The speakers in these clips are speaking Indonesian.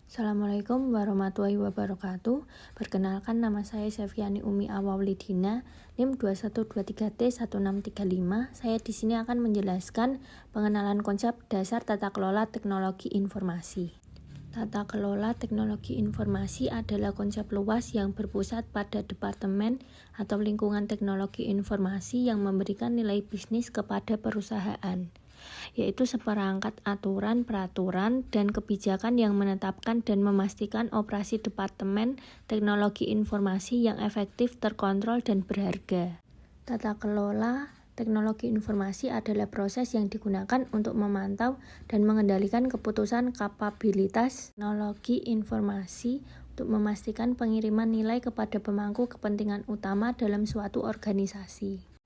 Assalamualaikum warahmatullahi wabarakatuh. Perkenalkan, nama saya Sefiani Umi Awawlidina, NIM 2123T1635. Saya di sini akan menjelaskan pengenalan konsep dasar tata kelola teknologi informasi. Tata kelola teknologi informasi adalah konsep luas yang berpusat pada departemen atau lingkungan teknologi informasi yang memberikan nilai bisnis kepada perusahaan, yaitu seperangkat aturan, peraturan, dan kebijakan yang menetapkan dan memastikan operasi departemen teknologi informasi yang efektif, terkontrol, dan berharga. Tata kelola teknologi informasi adalah proses yang digunakan untuk memantau dan mengendalikan keputusan kapabilitas teknologi informasi untuk memastikan pengiriman nilai kepada pemangku kepentingan utama dalam suatu organisasi.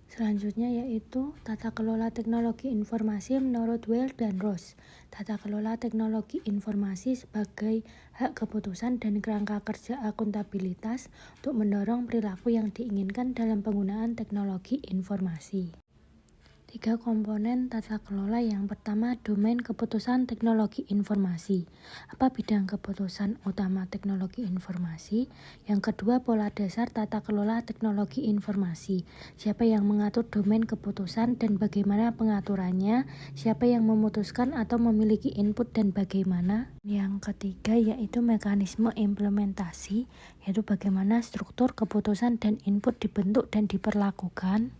Selanjutnya yaitu tata kelola teknologi informasi menurut Weil dan Ross. Tata kelola teknologi informasi sebagai hak keputusan dan kerangka kerja akuntabilitas untuk mendorong perilaku yang diinginkan dalam penggunaan teknologi informasi. 3 komponen tata kelola. Yang pertama, domain keputusan teknologi informasi. Apa bidang keputusan utama teknologi informasi? Yang kedua, pola dasar tata kelola teknologi informasi. Siapa yang mengatur domain keputusan dan bagaimana pengaturannya? Siapa yang memutuskan atau memiliki input dan bagaimana? Yang ketiga yaitu mekanisme implementasi, yaitu bagaimana struktur keputusan dan input dibentuk dan diperlakukan.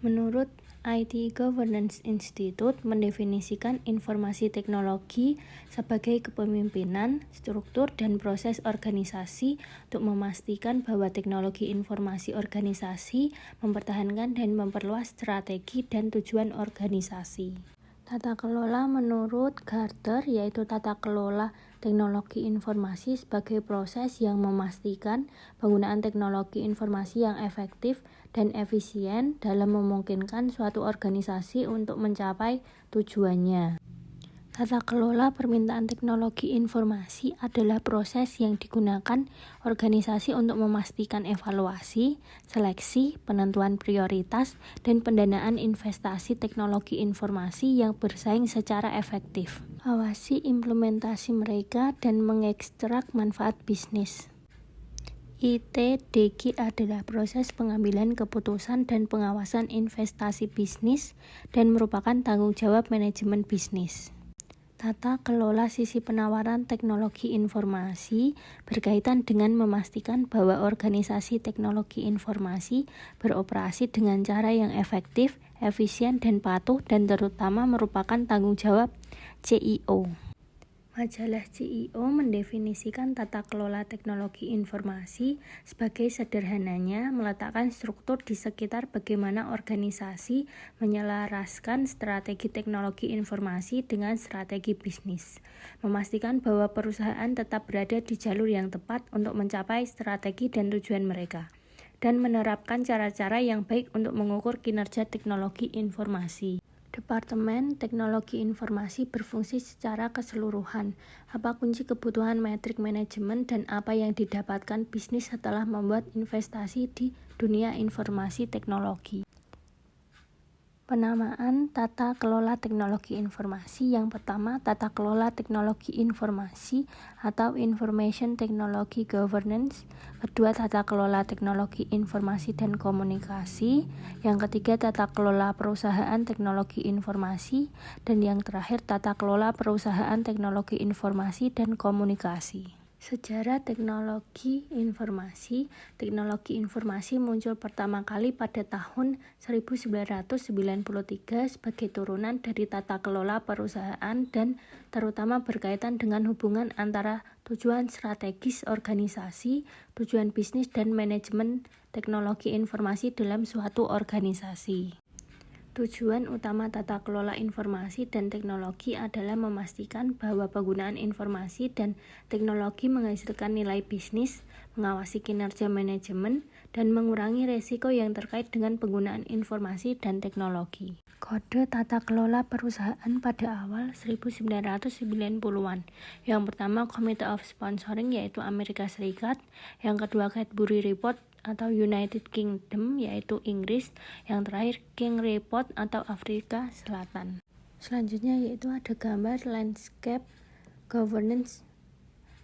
Menurut IT Governance Institute mendefinisikan informasi teknologi sebagai kepemimpinan, struktur, dan proses organisasi untuk memastikan bahwa teknologi informasi organisasi mempertahankan dan memperluas strategi dan tujuan organisasi. Tata kelola menurut Gartner yaitu tata kelola teknologi informasi sebagai proses yang memastikan penggunaan teknologi informasi yang efektif dan efisien dalam memungkinkan suatu organisasi untuk mencapai tujuannya. Tata kelola permintaan teknologi informasi adalah proses yang digunakan organisasi untuk memastikan evaluasi, seleksi, penentuan prioritas, dan pendanaan investasi teknologi informasi yang bersaing secara efektif. Awasi implementasi mereka dan mengekstrak manfaat bisnis. ITDG adalah proses pengambilan keputusan dan pengawasan investasi bisnis dan merupakan tanggung jawab manajemen bisnis. Tata kelola sisi penawaran teknologi informasi berkaitan dengan memastikan bahwa organisasi teknologi informasi beroperasi dengan cara yang efektif, efisien, dan patuh, dan terutama merupakan tanggung jawab CIO. Majalah CEO mendefinisikan tata kelola teknologi informasi sebagai sederhananya meletakkan struktur di sekitar bagaimana organisasi menyelaraskan strategi teknologi informasi dengan strategi bisnis, memastikan bahwa perusahaan tetap berada di jalur yang tepat untuk mencapai strategi dan tujuan mereka, dan menerapkan cara-cara yang baik untuk mengukur kinerja teknologi informasi. Departemen Teknologi Informasi berfungsi secara keseluruhan. Apa kunci kebutuhan metrik manajemen dan apa yang didapatkan bisnis setelah membuat investasi di dunia informasi teknologi. Penamaan tata kelola teknologi informasi. Yang pertama, tata kelola teknologi informasi atau Information Technology Governance. Kedua, tata kelola teknologi informasi dan komunikasi. Yang ketiga, tata kelola perusahaan teknologi informasi. Dan yang terakhir, tata kelola perusahaan teknologi informasi dan komunikasi. Sejarah teknologi informasi. Teknologi informasi muncul pertama kali pada tahun 1993 sebagai turunan dari tata kelola perusahaan dan terutama berkaitan dengan hubungan antara tujuan strategis organisasi, tujuan bisnis, dan manajemen teknologi informasi dalam suatu organisasi. Tujuan utama tata kelola informasi dan teknologi adalah memastikan bahwa penggunaan informasi dan teknologi menghasilkan nilai bisnis, mengawasi kinerja manajemen, dan mengurangi risiko yang terkait dengan penggunaan informasi dan teknologi. Kode tata kelola perusahaan pada awal 1990-an. Yang pertama, Committee of Sponsoring yaitu Amerika Serikat. Yang kedua, Cadbury Report atau United Kingdom yaitu Inggris. Yang terakhir, King Report atau Afrika Selatan. Selanjutnya yaitu ada gambar landscape governance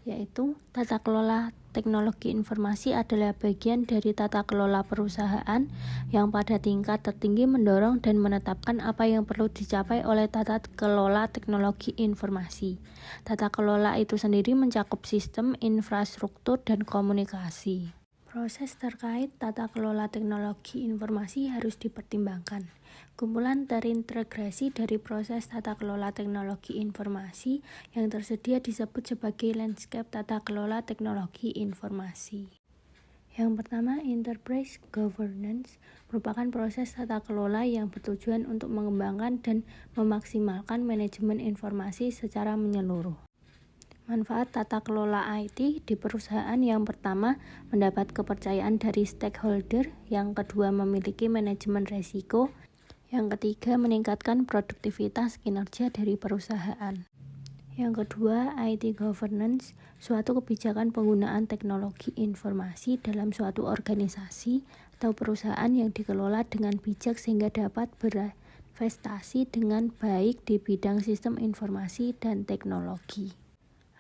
yaitu tata kelola teknologi informasi adalah bagian dari tata kelola perusahaan yang pada tingkat tertinggi mendorong dan menetapkan apa yang perlu dicapai oleh tata kelola teknologi informasi. Tata kelola itu sendiri mencakup sistem, infrastruktur, dan komunikasi. Proses terkait tata kelola teknologi informasi harus dipertimbangkan. Kumpulan terintegrasi dari proses tata kelola teknologi informasi yang tersedia disebut sebagai landscape tata kelola teknologi informasi. Yang pertama, enterprise governance merupakan proses tata kelola yang bertujuan untuk mengembangkan dan memaksimalkan manajemen informasi secara menyeluruh. Manfaat tata kelola IT di perusahaan: yang pertama, mendapat kepercayaan dari stakeholder, yang kedua, memiliki manajemen risiko, yang ketiga, meningkatkan produktivitas kinerja dari perusahaan. Yang kedua, IT governance, suatu kebijakan penggunaan teknologi informasi dalam suatu organisasi atau perusahaan yang dikelola dengan bijak sehingga dapat berinvestasi dengan baik di bidang sistem informasi dan teknologi.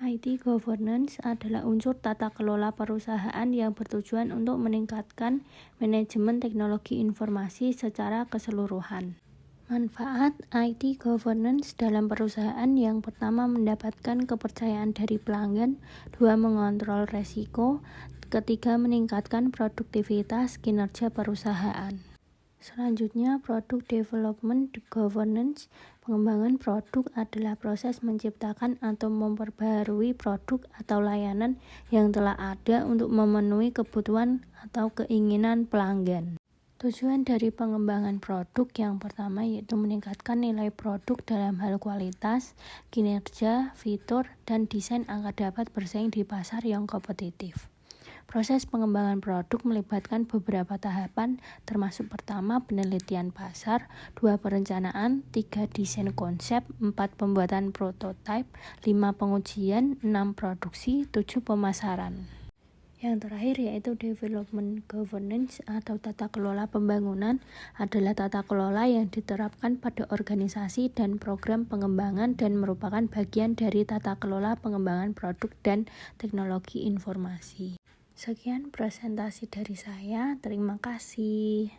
IT governance adalah unsur tata kelola perusahaan yang bertujuan untuk meningkatkan manajemen teknologi informasi secara keseluruhan. Manfaat IT governance dalam perusahaan: yang pertama, mendapatkan kepercayaan dari pelanggan, dua, mengontrol resiko, ketiga, meningkatkan produktivitas kinerja perusahaan. Selanjutnya, product development governance. Pengembangan produk adalah proses menciptakan atau memperbaharui produk atau layanan yang telah ada untuk memenuhi kebutuhan atau keinginan pelanggan. Tujuan dari pengembangan produk: yang pertama yaitu meningkatkan nilai produk dalam hal kualitas, kinerja, fitur, dan desain agar dapat bersaing di pasar yang kompetitif. Proses pengembangan produk melibatkan beberapa tahapan, termasuk pertama, penelitian pasar, 2, perencanaan, 3, desain konsep, 4, pembuatan prototipe, 5, pengujian, 6, produksi, 7, pemasaran. Yang terakhir yaitu development governance atau tata kelola pembangunan adalah tata kelola yang diterapkan pada organisasi dan program pengembangan dan merupakan bagian dari tata kelola pengembangan produk dan teknologi informasi. Sekian presentasi dari saya, terima kasih.